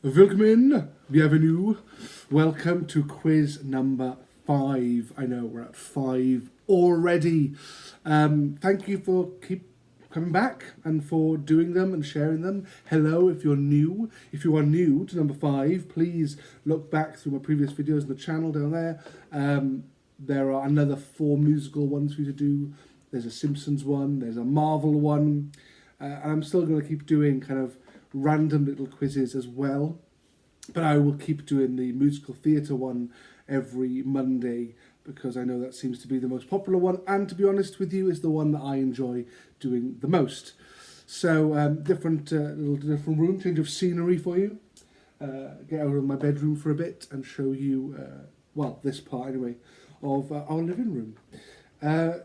Willkommen, bienvenue. Welcome to quiz number 5. I know we're at 5 already. Thank you for keep coming back and for doing them and sharing them. Hello if you're new. If you are new to number 5, please look back through my previous videos on the channel down there. There are another 4 musical ones for you to do. There's a Simpsons one, there's a Marvel one. And I'm still going to keep doing kind of random little quizzes as well, but I will keep doing the musical theatre one every Monday because I know that seems to be the most popular one, and to be honest with you, is the one that I enjoy doing the most. So different room, change of scenery for you. Get out of my bedroom for a bit and show you, well, this part anyway, of our living room.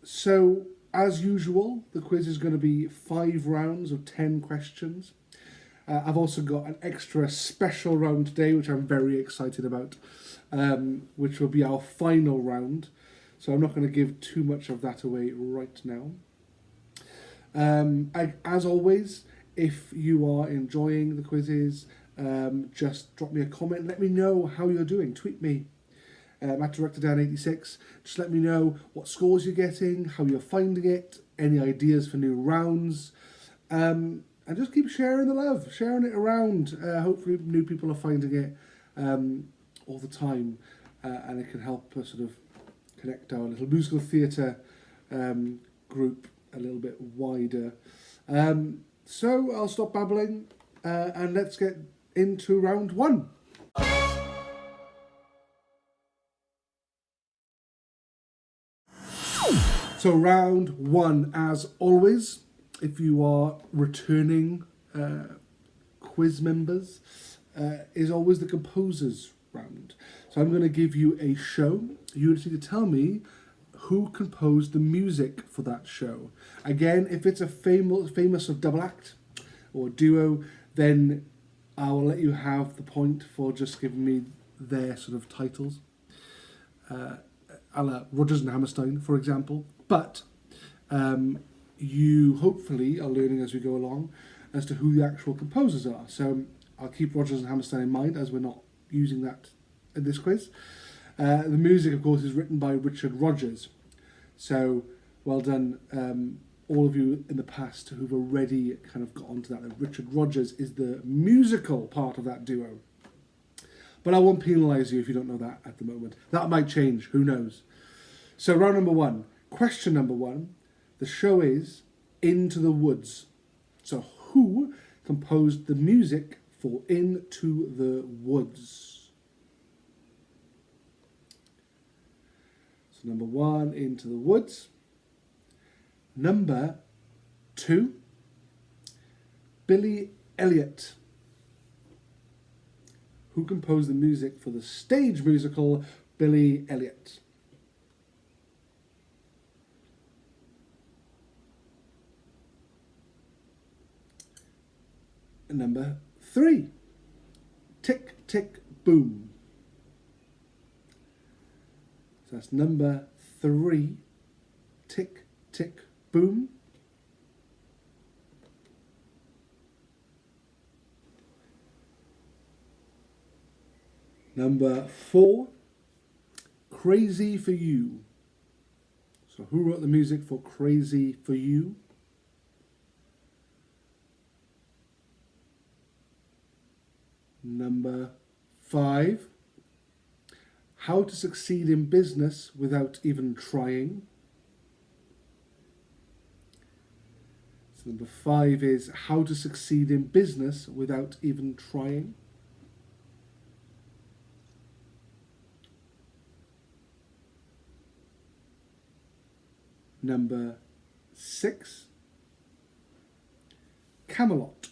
So as usual, the quiz is going to be 5 rounds of 10 questions. I've also got an extra special round today, which I'm very excited about, which will be our final round. So I'm not going to give too much of that away right now. As always, if you are enjoying the quizzes, just drop me a comment. Let me know how you're doing. Tweet me at DirectorDan86. Just let me know what scores you're getting, how you're finding it, any ideas for new rounds. And just keep sharing the love, sharing it around. Hopefully new people are finding it all the time, and it can help us sort of connect our little musical theatre group a little bit wider. So I'll stop babbling and let's get into round 1. So round 1, as always, if you are returning quiz members, is always the composers round. So I'm going to give you a show. You just need to tell me who composed the music for that show. Again, if it's a famous of double act or duo, then I will let you have the point for just giving me their sort of titles. A la Rodgers and Hammerstein, for example. But you hopefully are learning as we go along as to who the actual composers are. So I'll keep Rodgers and Hammerstein in mind, as we're not using that in this quiz. The music, of course, is written by Richard Rodgers. So well done, all of you in the past who've already kind of got onto that. Richard Rodgers is the musical part of that duo. But I won't penalise you if you don't know that at the moment. That might change, who knows. So round number 1, question number 1. The show is Into the Woods. So who composed the music for Into the Woods? So number 1, Into the Woods. Number 2, Billy Elliot. Who composed the music for the stage musical Billy Elliot? Number 3, Tick, Tick, Boom. So that's number 3, Tick, Tick, Boom. Number 4, Crazy for You. So who wrote the music for Crazy for You? Number 5, How to Succeed in Business Without Even Trying. So number 5 is How to Succeed in Business Without Even Trying. Number 6, Camelot.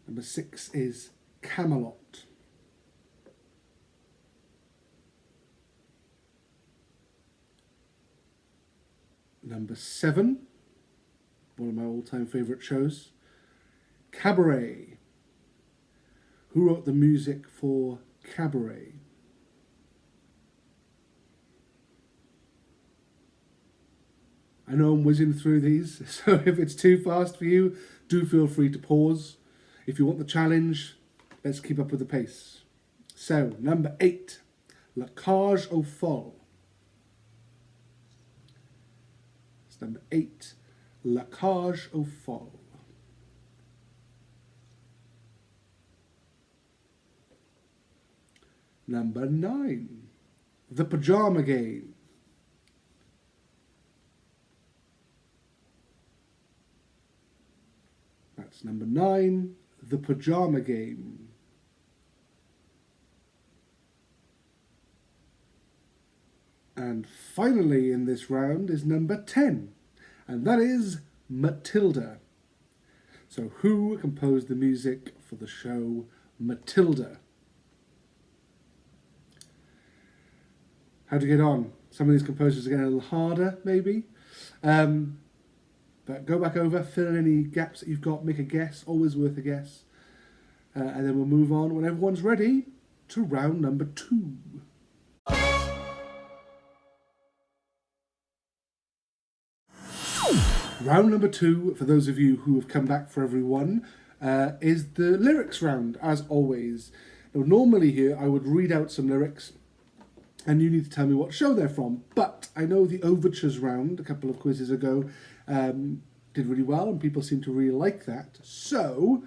Number 6 is Camelot. Number 7, one of my all-time favourite shows, Cabaret. Who wrote the music for Cabaret? I know I'm whizzing through these, so if it's too fast for you, do feel free to pause. If you want the challenge, let's keep up with the pace. So, number 8, La Cage aux Folles. It's number 8, La Cage aux Folles. Number 9, The Pyjama Game. That's number 9, The Pyjama Game. And finally in this round is number 10, and that is Matilda. So who composed the music for the show Matilda? How to get on? Some of these composers are getting a little harder, maybe. But go back over, fill in any gaps that you've got, make a guess, always worth a guess. And then we'll move on when everyone's ready to round number 2. Round number 2, for those of you who have come back for everyone, is the lyrics round, as always. Now, normally here I would read out some lyrics and you need to tell me what show they're from. But I know the overtures round a couple of quizzes ago did really well and people seem to really like that. So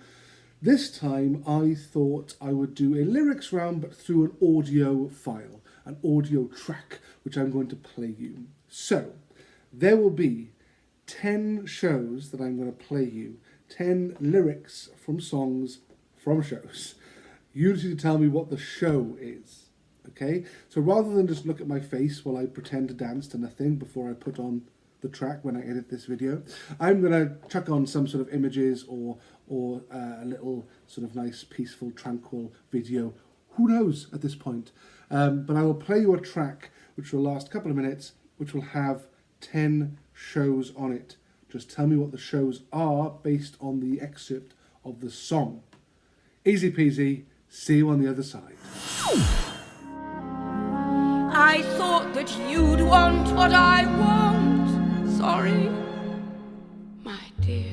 this time I thought I would do a lyrics round but through an audio file, an audio track, which I'm going to play you. So there will be 10 shows that I'm going to play you, 10 lyrics from songs from shows. You need to tell me what the show is. Okay, so rather than just look at my face while I pretend to dance to nothing before I put on the track when I edit this video, I'm going to chuck on some sort of images or a little sort of nice, peaceful, tranquil video. Who knows at this point? But I will play you a track which will last a couple of minutes, which will have 10 shows on it. Just tell me what the shows are based on the excerpt of the song. Easy peasy. See you on the other side. I thought that you'd want what I want. Sorry, my dear.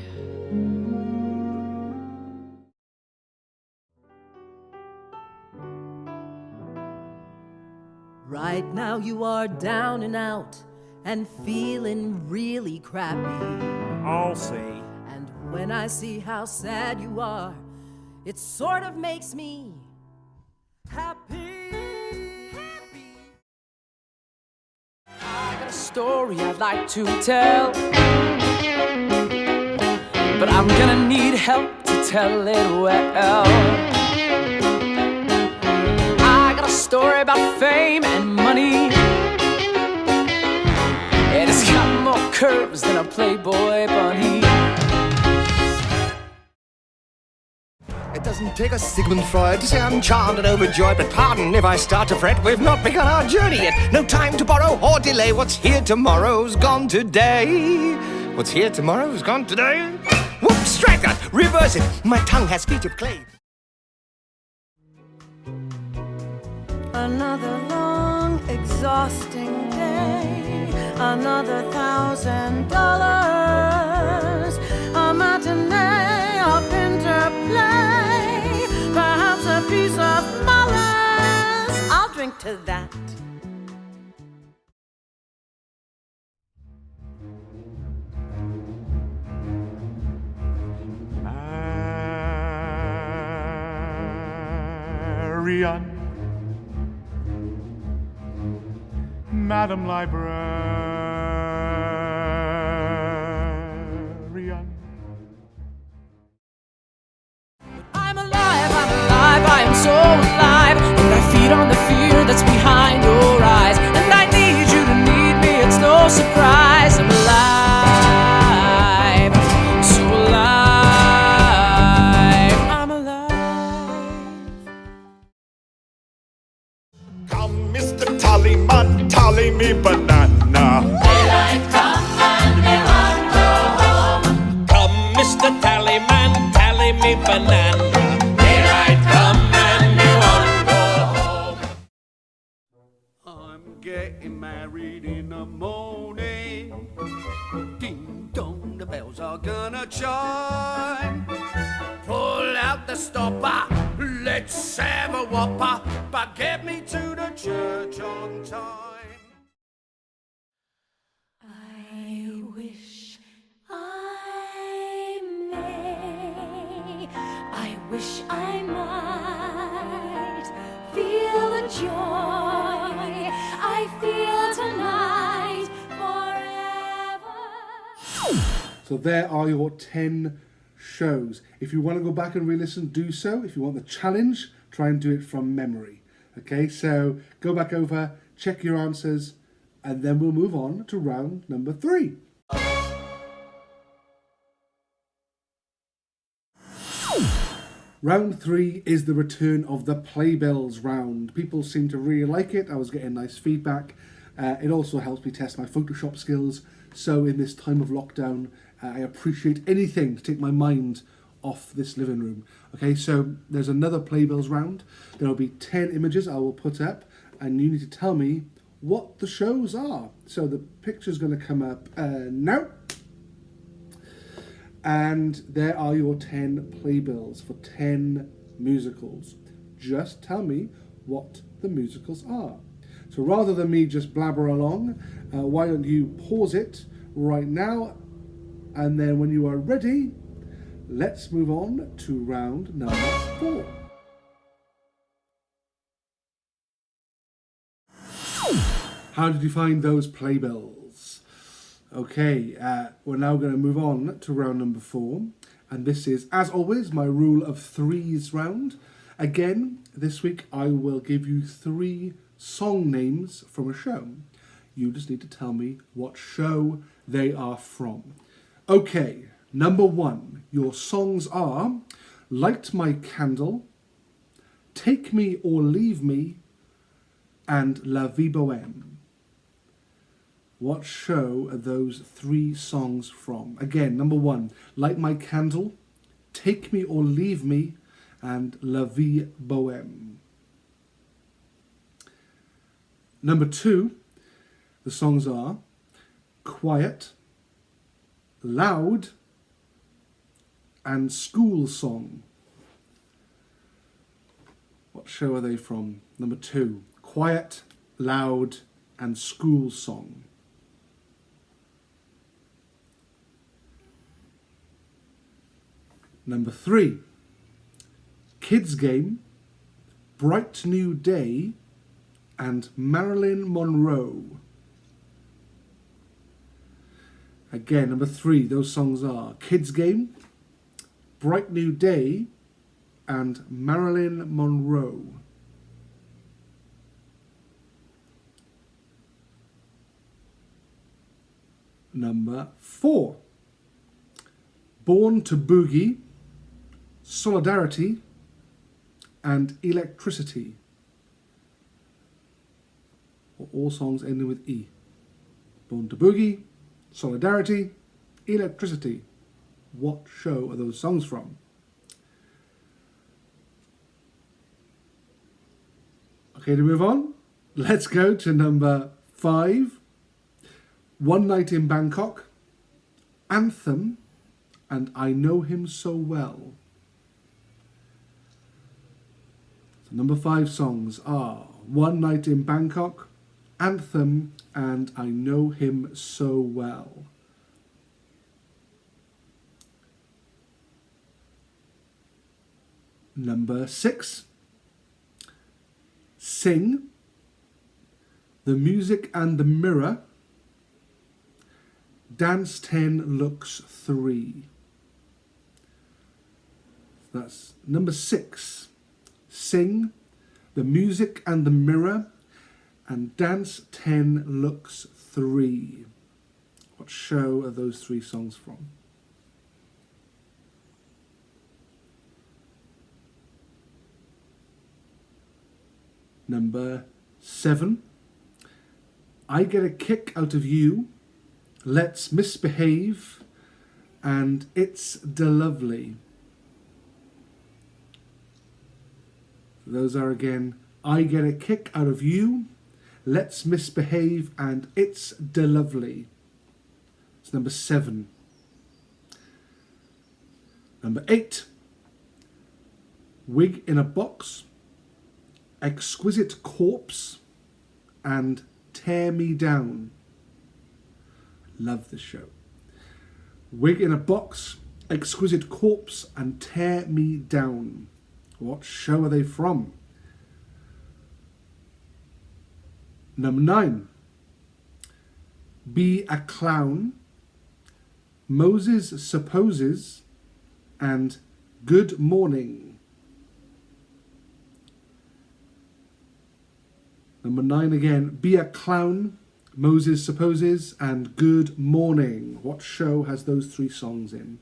Right now you are down and out and feeling really crappy. I'll see. And when I see how sad you are, it sort of makes me happy. I got a story I'd like to tell, but I'm gonna need help to tell it well. I got a story about fame and money, and it's got more curves than a Playboy bunny. It doesn't take a Sigmund Freud to say I'm charmed and overjoyed, but pardon if I start to fret, we've not begun our journey yet. No time to borrow or delay. What's here tomorrow's gone today. What's here tomorrow's gone today. Whoops, strike that, reverse it. My tongue has feet of clay. Another long, exhausting day. Another $1,000. A matinee, a pinter play. Perhaps a piece of Mullins. I'll drink to that. Marianne, Madam Librarian. I'm alive, I am so alive, and I feed on the fear that's behind your eyes, and I need you to need me, it's no surprise. I'm alive, so alive, I'm alive. Come, Mr. Tallyman, tally me banana. Daylight come and me want go home. Come, Mr. Tallyman, tally me banana. Daylight come and me want go home. I'm getting mad married in the morning. Ding dong, the bells are gonna chime. Pull out the stopper, let's have a whopper, but get me to the church on time. I wish I may. I wish I might feel the joy I feel tonight forever. So there are your 10 shows. If you want to go back and re-listen, do so. If you want the challenge, try and do it from memory. Okay, so go back over, check your answers, and then we'll move on to round number 3. Round 3 is the return of the Playbills Round. People seem to really like it. I was getting nice feedback. It also helps me test my Photoshop skills. So in this time of lockdown, I appreciate anything to take my mind off this living room. Okay, so there's another Playbills Round. There will be 10 images I will put up, and you need to tell me what the shows are. So the picture's going to come up now. And there are your 10 playbills for 10 musicals. Just tell me what the musicals are. So rather than me just blabber along, why don't you pause it right now, and then when you are ready, let's move on to round number 4. How did you find those playbills? Okay, we're now going to move on to round number 4, and this is, as always, my rule of 3s round. Again, this week I will give you 3 song names from a show. You just need to tell me what show they are from. Okay, number 1, your songs are Light My Candle, Take Me or Leave Me, and La Vie Bohème. What show are those 3 songs from? Again, number 1, Light My Candle, Take Me or Leave Me, and La Vie Bohème. Number 2, the songs are Quiet, Loud, and School Song. What show are they from? Number 2, Quiet, Loud, and School Song. Number 3, Kids Game, Bright New Day, and Marilyn Monroe. Again, number 3, those songs are Kids Game, Bright New Day, and Marilyn Monroe. Number 4, Born to Boogie, Solidarity, and Electricity. All songs ending with E. Born to Boogie, Solidarity, Electricity. What show are those songs from? Okay, to move on, let's go to number 5. One Night in Bangkok, Anthem, and I Know Him So Well. So number 5 songs are One Night in Bangkok, Anthem, and I Know Him So Well. Number 6, Sing, The Music and the Mirror, Dance 10 Looks 3. That's number 6, Sing, The Music and the Mirror, and Dance 10 Looks 3. What show are those 3 songs from? Number 7, I Get a Kick Out of You, Let's Misbehave, and It's DeLovely. Those are again, I Get a Kick Out of You, Let's Misbehave and It's De Lovely. It's number 7. Number 8, Wig in a Box, Exquisite Corpse, and Tear Me Down. Love this show. Wig in a Box, Exquisite Corpse, and Tear Me Down. What show are they from? Number 9, Be a Clown, Moses Supposes, and Good Morning. Number 9 again, Be a Clown, Moses Supposes, and Good Morning. What show has those 3 songs in?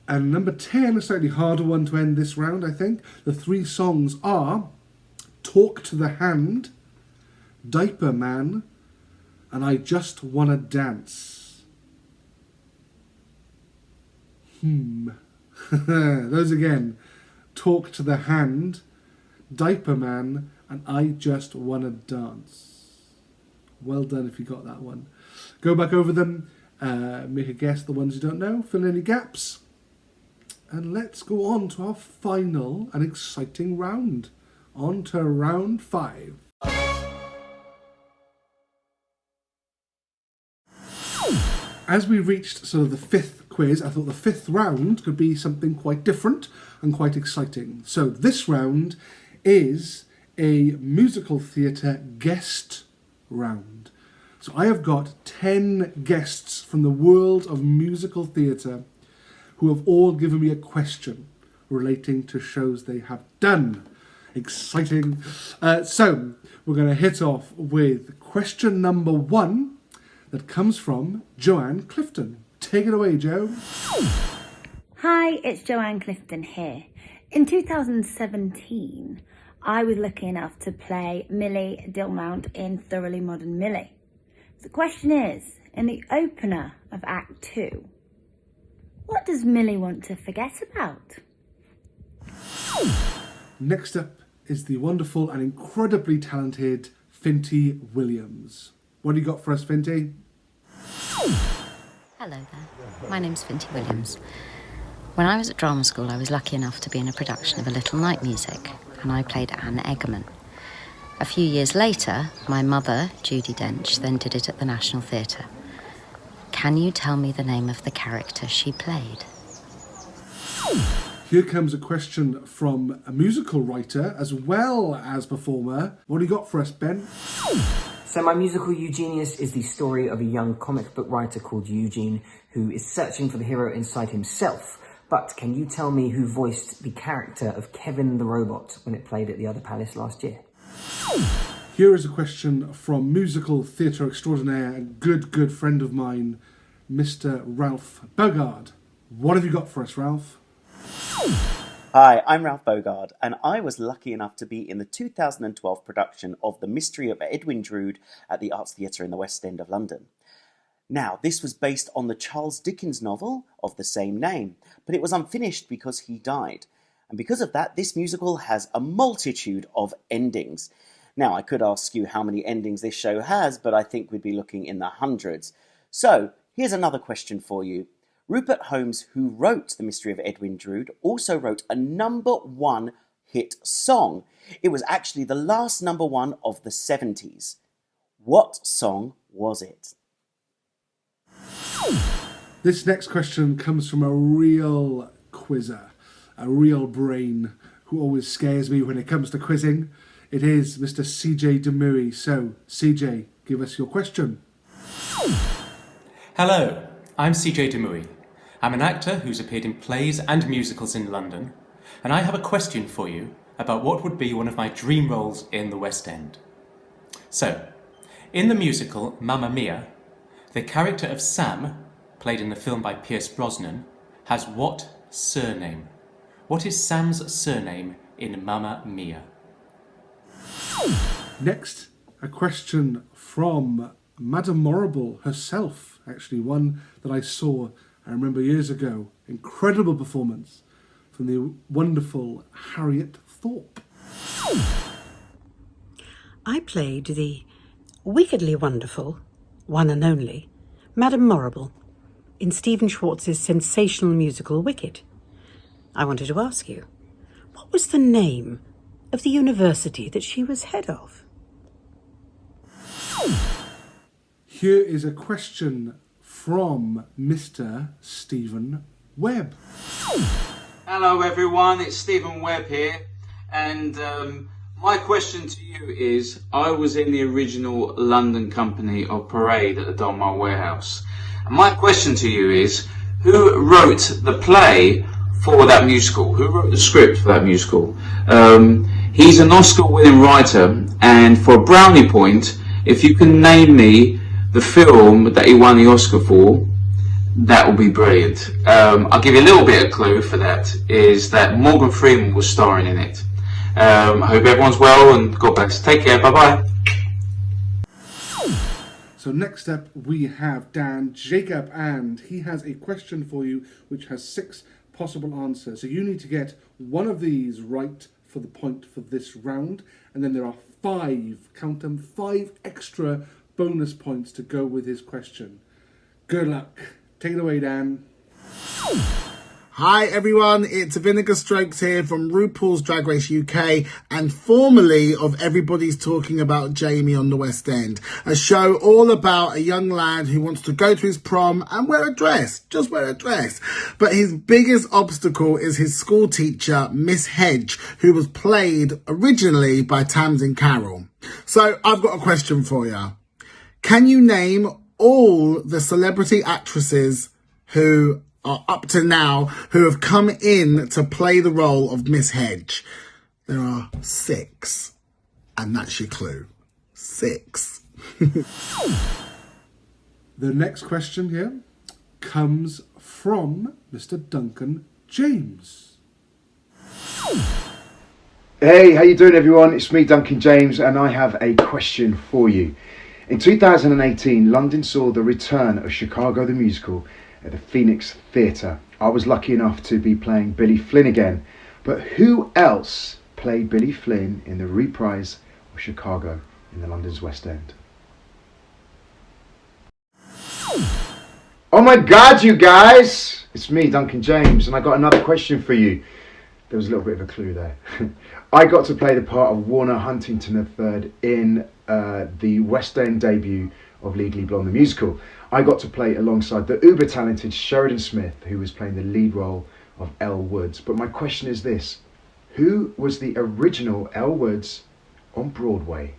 And number 10, a slightly harder one to end this round, I think. The 3 songs are Talk to the Hand, Diaper Man, and I Just Wanna Dance. Those again. Talk to the Hand, Diaper Man, and I Just Wanna Dance. Well done if you got that one. Go back over them, make a guess the ones you don't know, fill in any gaps, and let's go on to our final and exciting round. On to round 5. As we reached sort of the 5th quiz, I thought the 5th round could be something quite different and quite exciting. So this round is a musical theatre guest round. So I have got 10 guests from the world of musical theatre who have all given me a question relating to shows they have done. Exciting. So we're going to hit off with question number 1 that comes from Joanne Clifton. Take it away, Jo. Hi, it's Joanne Clifton here. In 2017, I was lucky enough to play Millie Dilmount in Thoroughly Modern Millie. The question is, in the opener of Act 2, what does Millie want to forget about? Next up is the wonderful and incredibly talented Finty Williams. What do you got for us, Finty? Hello there, my name's Finty Williams. When I was at drama school, I was lucky enough to be in a production of A Little Night Music, and I played Anne Egerman. A few years later, my mother, Judi Dench, then did it at the National Theatre. Can you tell me the name of the character she played? Here comes a question from a musical writer as well as performer. What do you got for us, Ben? So my musical Eugenius is the story of a young comic book writer called Eugene who is searching for the hero inside himself. But can you tell me who voiced the character of Kevin the Robot when it played at the Other Palace last year? Here is a question from musical theatre extraordinaire and good friend of mine, Mr. Ralph Bogard. What have you got for us, Ralph? Hi, I'm Ralph Bogard, and I was lucky enough to be in the 2012 production of The Mystery of Edwin Drood at the Arts Theatre in the West End of London. Now, this was based on the Charles Dickens novel of the same name, but it was unfinished because he died. And because of that, this musical has a multitude of endings. Now, I could ask you how many endings this show has, but I think we'd be looking in the hundreds. So, here's another question for you. Rupert Holmes, who wrote The Mystery of Edwin Drood, also wrote a #1 hit song. It was actually the last #1 of the 70s. What song was it? This next question comes from a real quizzer, a real brain who always scares me when it comes to quizzing. It is Mr. CJ Demui. So, CJ, give us your question. Hello, I'm CJ Demui. I'm an actor who's appeared in plays and musicals in London, and I have a question for you about what would be one of my dream roles in the West End. So, in the musical Mamma Mia, the character of Sam, played in the film by Pierce Brosnan, has what surname? What is Sam's surname in Mamma Mia? Next, a question from Madame Morrible herself, actually one that I saw, I remember years ago. Incredible performance from the wonderful Harriet Thorpe. I played the wickedly wonderful, one and only, Madame Morrible in Stephen Schwartz's sensational musical Wicked. I wanted to ask you, what was the name of the university that she was head of? Here is a question from Mr. Stephen Webb. Hello everyone, it's Stephen Webb here, and my question to you is, I was in the original London company of Parade at the Donmar Warehouse, and my question to you is, who wrote the play for that musical? Who wrote the script for that musical? He's an Oscar-winning writer, and for a brownie point, if you can name me the film that he won the Oscar for, that will be brilliant. I'll give you a little bit of clue for that, is that Morgan Freeman was starring in it. I hope everyone's well, and God bless. Take care, bye-bye. So next up we have Dan Jacob, and he has a question for you which has 6 possible answers. So you need to get one of these right for the point for this round, and then there are 5, count them, 5 extra bonus points to go with his question. Good luck. Take it away, Dan. Hi everyone, it's Vinegar Strokes here from RuPaul's Drag Race UK and formerly of Everybody's Talking About Jamie on the West End, a show all about a young lad who wants to go to his prom and wear a dress, just wear a dress. But his biggest obstacle is his school teacher, Miss Hedge, who was played originally by Tamsin Carroll. So I've got a question for you. Can you name all the celebrity actresses who are up to now who have come in to play the role of Miss Hedge? There are 6, and that's your clue. 6. The next question here comes from Mr. Duncan James. Hey, how you doing everyone? It's me, Duncan James, and I have a question for you. In 2018, London saw the return of Chicago the Musical at the Phoenix Theatre. I was lucky enough to be playing Billy Flynn again, but who else played Billy Flynn in the reprise of Chicago in the London's West End? Oh my God, you guys! It's me, Duncan James, and I got another question for you. There was a little bit of a clue there. I got to play the part of Warner Huntington III in the West End debut of Legally Blonde the musical. I got to play alongside the uber-talented Sheridan Smith, who was playing the lead role of Elle Woods. But my question is this: who was the original Elle Woods on Broadway?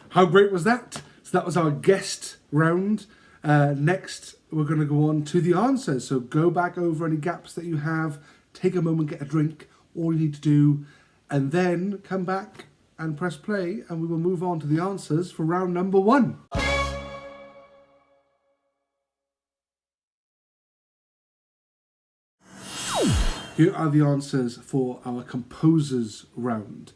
How great was that? So that was our guest round. Next, we're going to go on to the answers. So go back over any gaps that you have, take a moment, get a drink, all you need to do, and then come back and press play, and we will move on to the answers for round number 1. Here are the answers for our composers round.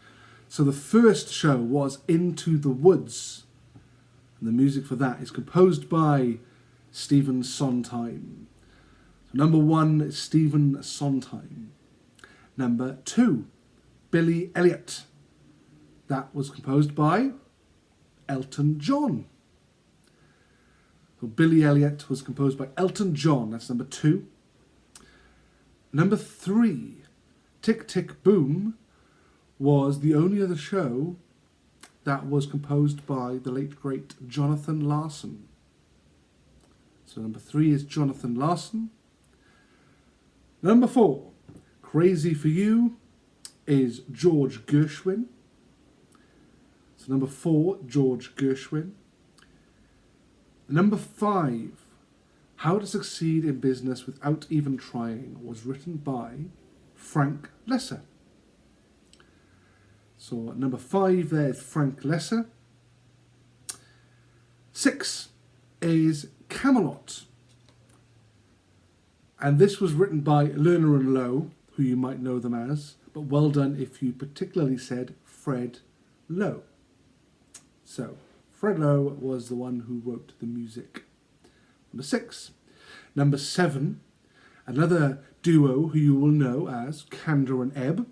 So the first show was Into the Woods, and the music for that is composed by Stephen Sondheim. So number 1 is Stephen Sondheim. Number 2, Billy Elliot. That was composed by Elton John. So Billy Elliot was composed by Elton John. That's number 2. Number 3, Tick Tick Boom, was the only other show that was composed by the late great Jonathan Larson. So number 3 is Jonathan Larson. Number 4, Crazy for You, is George Gershwin. So number 4, George Gershwin. Number 5, How to Succeed in Business Without Even Trying, was written by Frank Lesser. So number 5 there is Frank Lesser. 6 is Camelot. And this was written by Lerner and Lowe, who you might know them as, but well done if you particularly said Fred Lowe. So, Fred Lowe was the one who wrote the music. Number 6. Number 7, another duo who you will know as Candor and Ebb.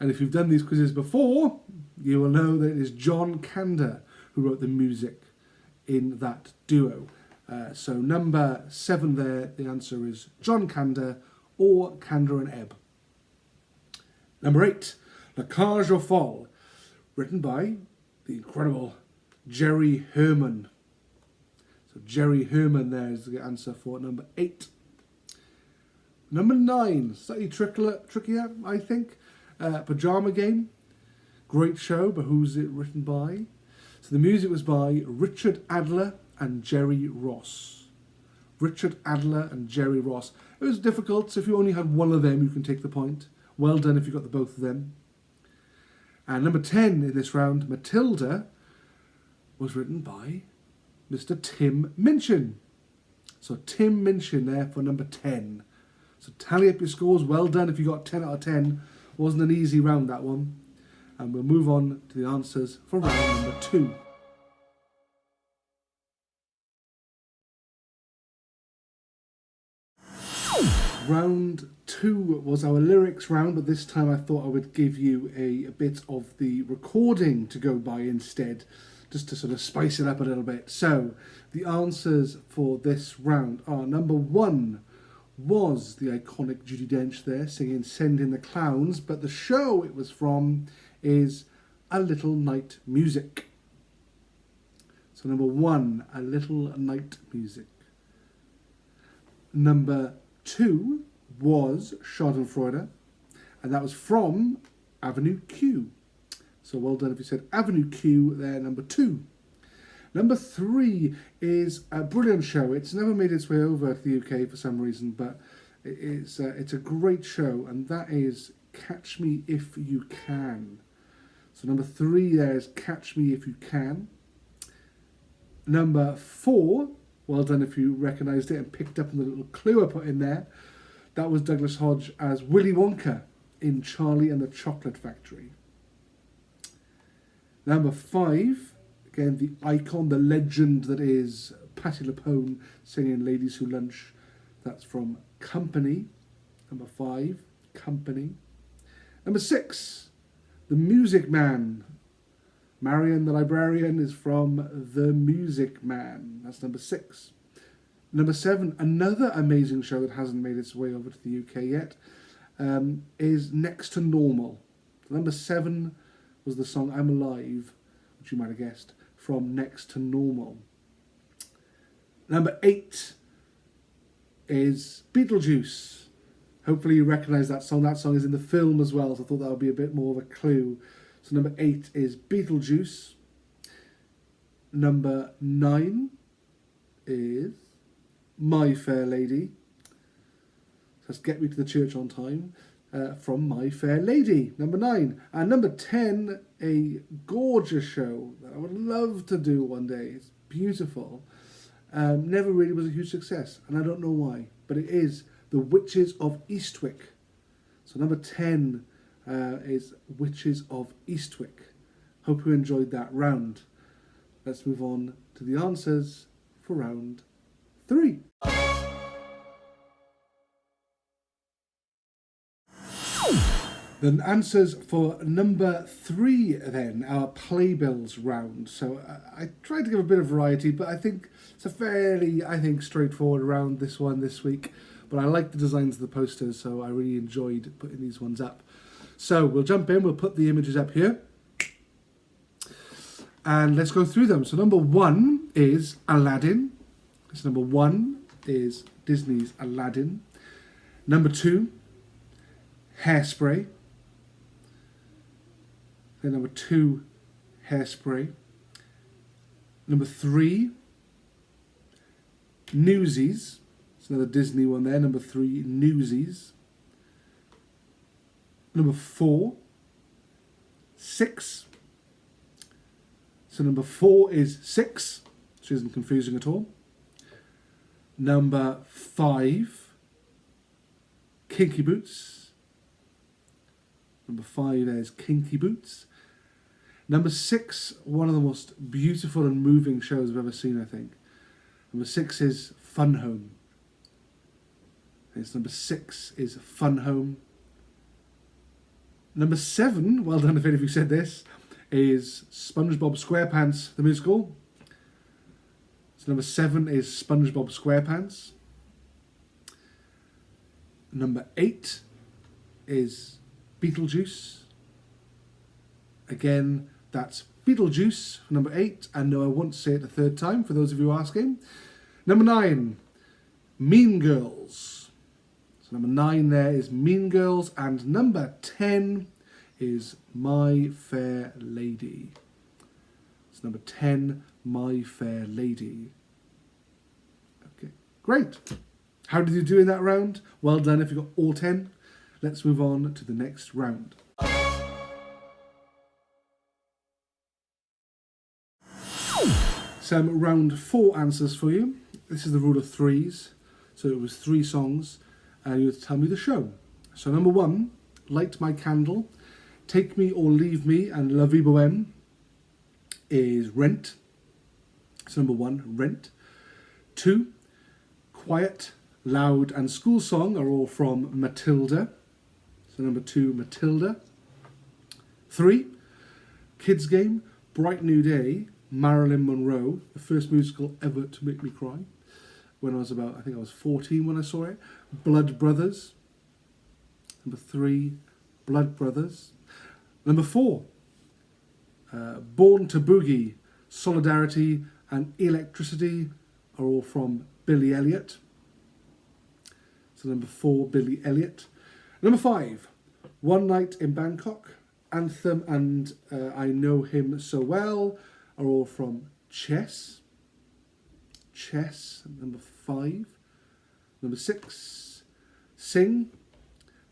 And if you've done these quizzes before, you will know that it is John Kander who wrote the music in that duo. So number 7 there, the answer is John Kander or Kander and Ebb. Number 8, La Cage aux Folles, written by the incredible Jerry Herman. So Jerry Herman there is the answer for number 8. Number 9, slightly trickier, I think. Pajama Game, great show, but who's it written by? So the music was by Richard Adler and Jerry Ross. Richard Adler and Jerry Ross. It was difficult, so if you only had one of them, you can take the point. Well done if you got the both of them. And number 10 in this round, Matilda, was written by Mr. Tim Minchin. So Tim Minchin there for number 10. So tally up your scores. Well done if you got 10 out of 10. Wasn't an easy round, that one. And we'll move on to the answers for round number 2. Round 2 was our lyrics round, but this time I thought I would give you a bit of the recording to go by instead, just to sort of spice it up a little bit. So the answers for this round are: number 1 was the iconic Judi Dench there singing Send in the Clowns, but the show it was from is A Little Night Music. So number 1, A Little Night Music. Number 2 was Schadenfreude, and that was from Avenue Q. So well done if you said Avenue Q there, number 2. Number 3 is a brilliant show. It's never made its way over to the UK for some reason, but it's a great show, and that is Catch Me If You Can. So number 3 there is Catch Me If You Can. Number 4, well done if you recognised it and picked up on the little clue I put in there. That was Douglas Hodge as Willy Wonka in Charlie and the Chocolate Factory. Number 5, again, the icon, the legend that is Patti LuPone singing Ladies Who Lunch. That's from Company. Number 5, Company. Number 6, The Music Man. Marion the Librarian is from The Music Man. That's number 6. Number 7, another amazing show that hasn't made its way over to the UK yet, is Next to Normal. Number 7 was the song I'm Alive, which you might have guessed, from Next to Normal. Number 8 is Beetlejuice. Hopefully you recognise that song. That song is in the film as well, so I thought that would be a bit more of a clue. So number 8 is Beetlejuice. Number 9 is My Fair Lady. So let's Get Me to the Church on Time from My Fair Lady, number 9. And number 10, a gorgeous show that I would love to do one day. It's beautiful. Never really was a huge success, and I don't know why, but it is The Witches of Eastwick. So number 10 is Witches of Eastwick. Hope you enjoyed that round. Let's move on to the answers for round 3. The answers for number 3 then, our Playbills round. So I tried to give a bit of variety, but I think it's a fairly, straightforward round, this one this week. But I like the designs of the posters, so I really enjoyed putting these ones up. So we'll jump in, we'll put the images up here. And let's go through them. So number 1 is Aladdin. So number 1 is Disney's Aladdin. Number 2, Hairspray. Then number 2, Hairspray. Number 3, Newsies. It's another Disney one there. Number 3, Newsies. Number 4, 6. So number 4 is 6, which isn't confusing at all. Number 5, Kinky Boots. Number 5 there's Kinky Boots. Number 6, one of the most beautiful and moving shows I've ever seen, I think. Number 6 is Fun Home. Number 6 is Fun Home. Number 7, well done if any of you said this, is SpongeBob SquarePants, the musical. So number 7 is SpongeBob SquarePants. Number 8 is Beetlejuice. Again, that's Beetlejuice for number 8, and no, I won't say it a third time for those of you asking. Number 9, Mean Girls. So number 9 there is Mean Girls, and number 10 is My Fair Lady. So number 10, My Fair Lady. Okay, great. How did you do in that round? Well done if you got all 10. Let's move on to the next round. Some round 4 answers for you. This is the rule of 3s. So it was 3 songs, and you have to tell me the show. So number 1, Light My Candle, Take Me or Leave Me, and La Vie Bohème is Rent. So number 1, Rent. 2, Quiet, Loud and School Song are all from Matilda. So number 2, Matilda. 3, Kids Game, Bright New Day, Marilyn Monroe, the first musical ever to make me cry. When I was about, I think I was 14 when I saw it. Blood Brothers. Number 3, Blood Brothers. Number 4, Born to Boogie, Solidarity and Electricity are all from Billy Elliot. So number 4, Billy Elliot. Number 5, One Night in Bangkok, Anthem and I Know Him So Well are all from Chess. Chess, number 5. Number 6, Sing,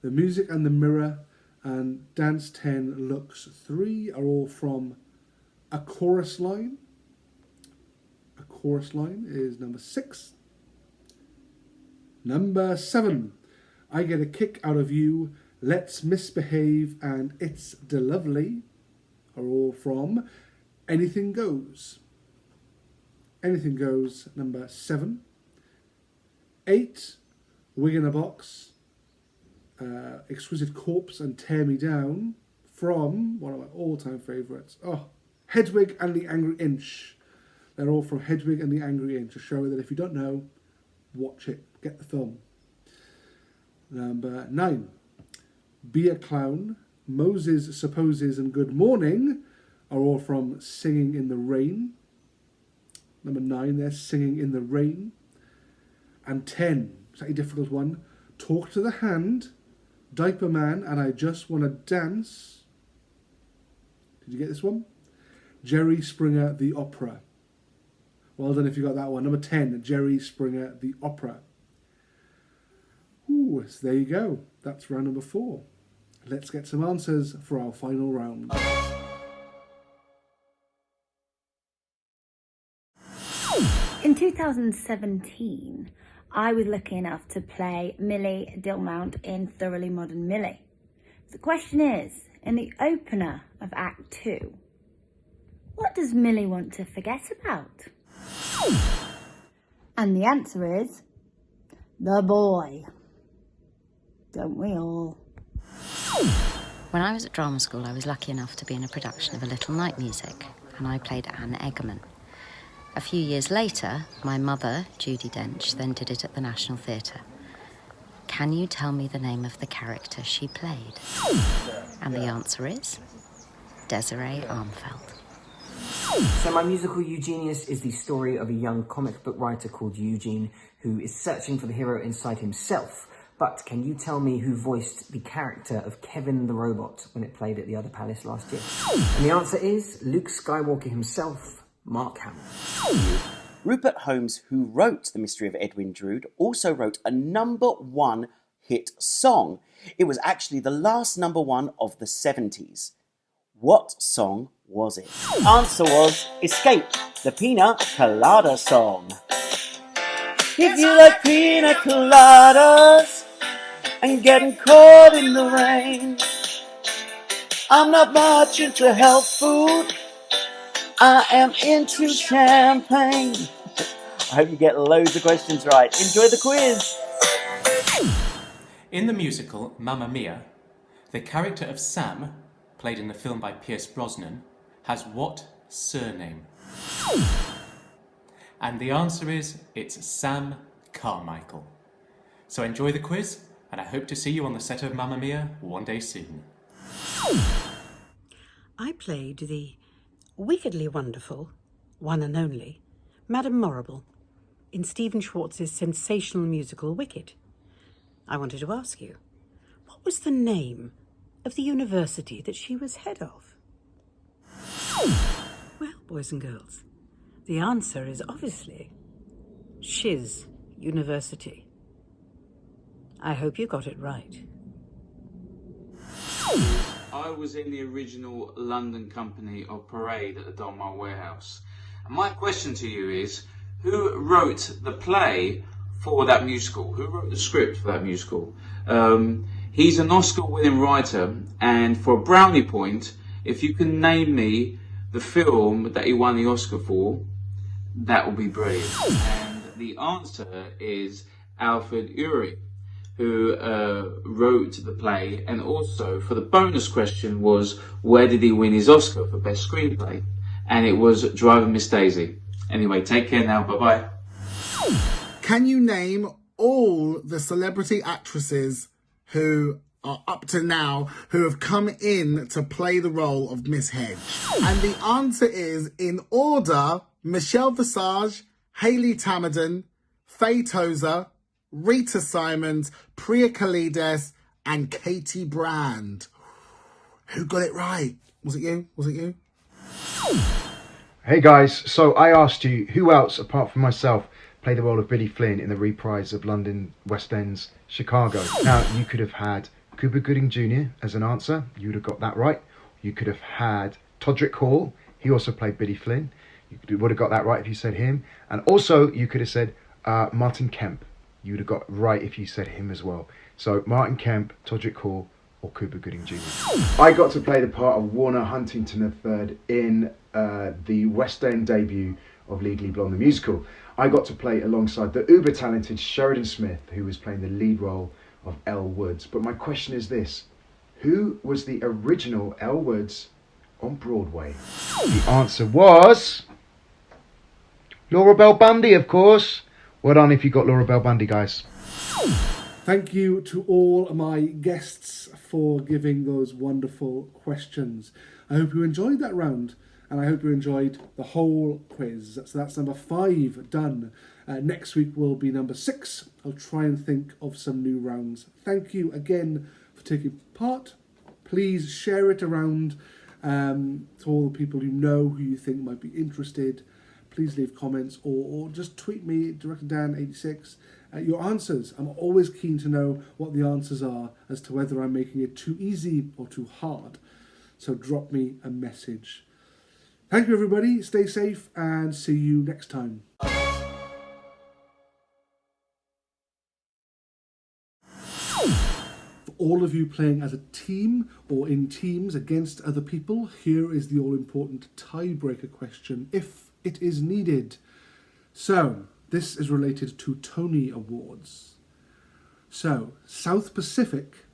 The Music and the Mirror, and Dance 10 Looks 3 are all from A Chorus Line. A Chorus Line is number 6. Number 7, I Get a Kick Out of You, Let's Misbehave, and It's the Lovely are all from Anything Goes. Anything Goes, number 7. 8, Wig in a Box, Exquisite Corpse and Tear Me Down from one of my all-time favourites. Oh, Hedwig and the Angry Inch. They're all from Hedwig and the Angry Inch. A show that if you don't know, watch it. Get the film. Number 9, Be a Clown, Moses Supposes and Good Morning are all from Singing in the Rain. Number 9 there, Singing in the Rain. And 10, slightly difficult one, Talk to the Hand, Diaper Man and I Just Wanna Dance. Did you get this one? Jerry Springer, The Opera. Well done if you got that one. Number 10, Jerry Springer, The Opera. Ooh, so there you go. That's round number 4. Let's get some answers for our final round. In 2017, I was lucky enough to play Millie Dilmount in Thoroughly Modern Millie. The question is, in the opener of Act 2, what does Millie want to forget about? And the answer is, the boy. Don't we all? When I was at drama school, I was lucky enough to be in a production of A Little Night Music, and I played Anne Egerman. A few years later, my mother, Judi Dench, then did it at the National Theatre. Can you tell me the name of the character she played? And the answer is Desiree Armfeld. So my musical Eugenius is the story of a young comic book writer called Eugene who is searching for the hero inside himself. But can you tell me who voiced the character of Kevin the Robot when it played at the Other Palace last year? And the answer is Luke Skywalker himself, Mark Hamill. Rupert Holmes, who wrote The Mystery of Edwin Drood, also wrote a #1 hit song. It was actually the last #1 of the 70s. What song was it? Answer was Escape, the Pina Colada song. If you like pina coladas and getting caught in the rain, I'm not much into health food, I am into champagne. I hope you get loads of questions right. Enjoy the quiz. In the musical Mamma Mia, The character of Sam, played in the film by Pierce Brosnan, has what surname? And the answer is, it's Sam Carmichael. So enjoy the quiz, and I hope to see you on the set of Mamma Mia one day soon. I played the wickedly wonderful, one and only, Madame Morrible in Stephen Schwartz's sensational musical Wicked. I wanted to ask you, what was the name of the university that she was head of? Well, boys and girls, the answer is obviously Shiz University. I hope you got it right. I was in the original London company of Parade at the Donmar Warehouse. And my question to you is, who wrote the play for that musical? Who wrote the script for that musical? He's an Oscar-winning writer, and for a brownie point, if you can name me the film that he won the Oscar for, that will be brilliant. And the answer is Alfred Uhry, who wrote the play, and also for the bonus question was, where did he win his Oscar for Best Screenplay? And it was Driving Miss Daisy. Anyway, take care now, bye-bye. Can you name all the celebrity actresses who are up to now who have come in to play the role of Miss Hedge? And the answer is, in order, Michelle Visage, Hayley Tamadan, Faye Tozer, Rita Simons, Priya Kalidas, and Katie Brand. Who got it right? Was it you? Was it you? Hey guys, so I asked you who else apart from myself played the role of Billy Flynn in the reprise of London West End's Chicago. Now, you could have had Cuba Gooding Jr. as an answer. You would have got that right. You could have had Todrick Hall. He also played Billy Flynn. You would have got that right if you said him. And also, you could have said Martin Kemp. You would have got right if you said him as well. So Martin Kemp, Todrick Hall, or Cuba Gooding Jr. I got to play the part of Warner Huntington III in the West End debut of Legally Blonde the musical. I got to play alongside the uber-talented Sheridan Smith, who was playing the lead role of Elle Woods. But my question is this: who was the original Elle Woods on Broadway? The answer was Laura Bell Bundy, of course. Well done if you got Laura Bell Bundy, guys. Thank you to all my guests for giving those wonderful questions. I hope you enjoyed that round, and I hope you enjoyed the whole quiz. So that's number 5 done. Next week will be number 6. I'll try and think of some new rounds. Thank you again for taking part. Please share it around to all the people you know who you think might be interested. Please leave comments or just tweet me, DirectorDan86, your answers. I'm always keen to know what the answers are as to whether I'm making it too easy or too hard. So drop me a message. Thank you, everybody. Stay safe and see you next time. For all of you playing as a team or in teams against other people, here is the all-important tiebreaker question, if it is needed. So, this is related to Tony Awards. So, South Pacific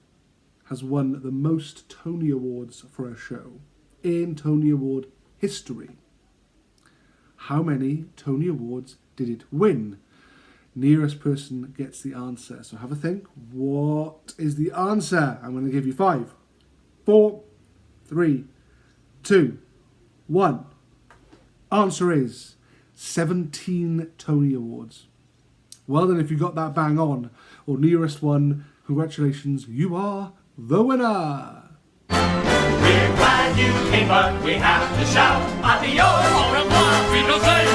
has won the most Tony Awards for a show in Tony Award history. How many Tony Awards did it win? Nearest person gets the answer. So have a think. What is the answer? I'm going to give you 5, 4, 3, 2, 1. Answer is 17 Tony Awards. Well then, if you got that bang on, or nearest one, congratulations, you are the winner! We're glad you came, but we have to shout adios. Au revoir. We don't say